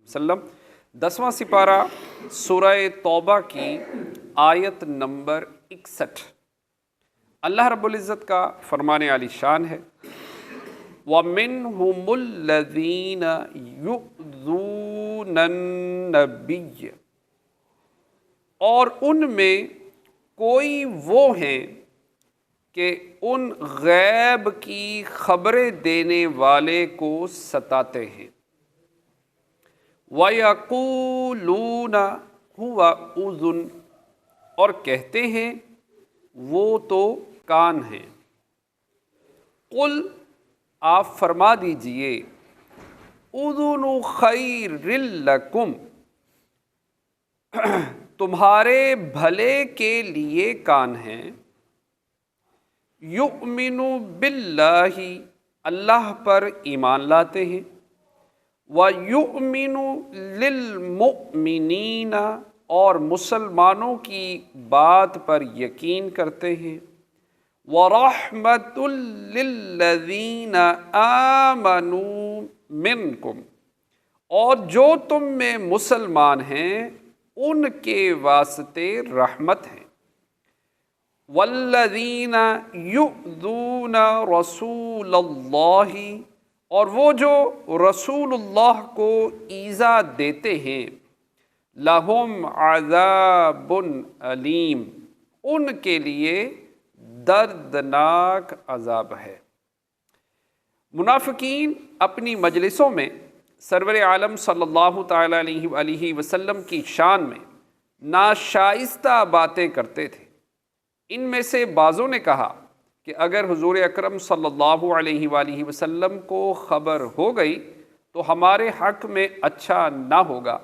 وسلم۔ 10واں سپارہ سورہ توبہ کی آیت نمبر 61، اللہ رب العزت کا فرمان عالی شان ہے، وَمِنْهُمُ الَّذِينَ يُؤْذُونَ النَّبِيَّ، اور ان میں کوئی وہ ہیں کہ ان غیب کی خبریں دینے والے کو ستاتے ہیں، وَيَقُولُونَ هُوَ أُذُنٌ، اور کہتے ہیں وہ تو کان ہیں، قل، آپ فرما دیجئے، اذن خیر لکم، تمہارے بھلے کے لیے کان ہیں، یؤمن باللہ، اللہ پر ایمان لاتے ہیں، وَيُؤْمِنُ لِلْمُؤْمِنِينَ، اور مسلمانوں کی بات پر یقین کرتے ہیں، وَرَحْمَةٌ لِلَّذِينَ آمَنُوا مِنْكُمْ، اور جو تم میں مسلمان ہیں ان کے واسطے رحمت ہے، وَالَّذِينَ يُؤْذُونَ رَسُولَ اللَّهِ، اور وہ جو رسول اللہ کو ایذا دیتے ہیں، لَهُمْ عَذَابٌ أَلِيمٌ، ان کے لیے دردناک عذاب ہے۔ منافقین اپنی مجلسوں میں سرور عالم صلی اللہ تعالیٰ علیہ وآلہ وسلم کی شان میں ناشائستہ باتیں کرتے تھے۔ ان میں سے بعضوں نے کہا کہ اگر حضور اکرم صلی اللہ علیہ وآلہ وسلم کو خبر ہو گئی تو ہمارے حق میں اچھا نہ ہوگا۔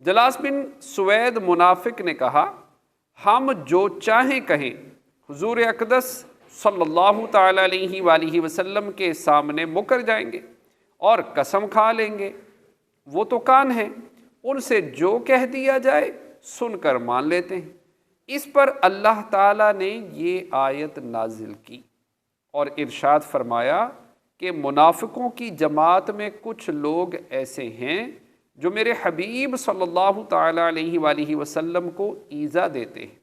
جلاس بن سوید منافق نے کہا، ہم جو چاہیں کہیں، حضور اقدس صلی اللہ تعالیٰ علیہ وآلہ وسلم کے سامنے مکر جائیں گے اور قسم کھا لیں گے، وہ تو کان ہیں، ان سے جو کہہ دیا جائے سن کر مان لیتے ہیں۔ اس پر اللہ تعالیٰ نے یہ آیت نازل کی اور ارشاد فرمایا کہ منافقوں کی جماعت میں کچھ لوگ ایسے ہیں جو میرے حبیب صلی اللہ تعالیٰ علیہ وآلہ وسلم کو ایذا دیتے ہیں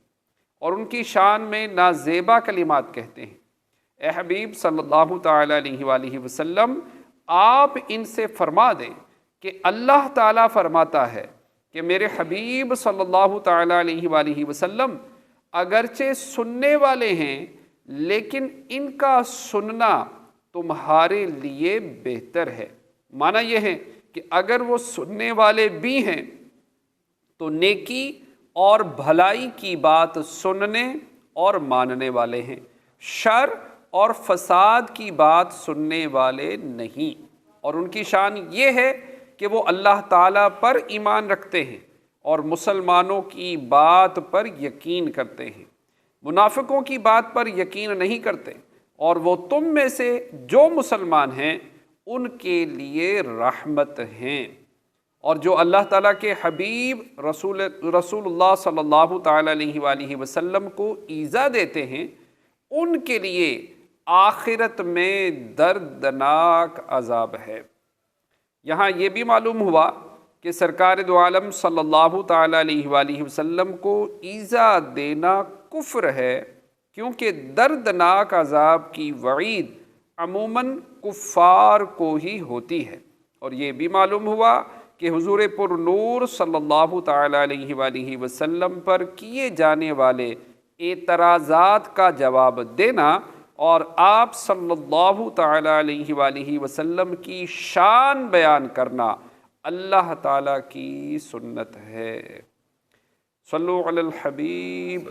اور ان کی شان میں نازیبا کلمات کہتے ہیں۔ اے حبیب صلی اللہ تعالیٰ علیہ وآلہ وسلم، آپ ان سے فرما دیں کہ اللہ تعالیٰ فرماتا ہے کہ میرے حبیب صلی اللہ تعالیٰ علیہ وآلہ وسلم اگرچہ سننے والے ہیں لیکن ان کا سننا تمہارے لیے بہتر ہے۔ معنی یہ ہے کہ اگر وہ سننے والے بھی ہیں تو نیکی اور بھلائی کی بات سننے اور ماننے والے ہیں، شر اور فساد کی بات سننے والے نہیں۔ اور ان کی شان یہ ہے کہ وہ اللہ تعالیٰ پر ایمان رکھتے ہیں اور مسلمانوں کی بات پر یقین کرتے ہیں، منافقوں کی بات پر یقین نہیں کرتے، اور وہ تم میں سے جو مسلمان ہیں ان کے لیے رحمت ہیں۔ اور جو اللہ تعالیٰ کے حبیب رسول اللہ صلی اللہ تعالیٰ علیہ وآلہ وسلم کو ایذا دیتے ہیں ان کے لیے آخرت میں دردناک عذاب ہے۔ یہاں یہ بھی معلوم ہوا کہ سرکار دو عالم صلی اللہ تعالیٰ علیہ وآلہ وسلم کو ایذا دینا کفر ہے، کیونکہ دردناک عذاب کی وعید عموماً کفار کو ہی ہوتی ہے۔ اور یہ بھی معلوم ہوا کہ حضور پر نور صلی اللہ تعالیٰ علیہ وآلہ وسلم پر کیے جانے والے اعتراضات کا جواب دینا اور آپ صلی اللہ تعالیٰ علیہ وآلہ وسلم کی شان بیان کرنا اللہ تعالیٰ کی سنت ہے۔ صلو علی الحبیب۔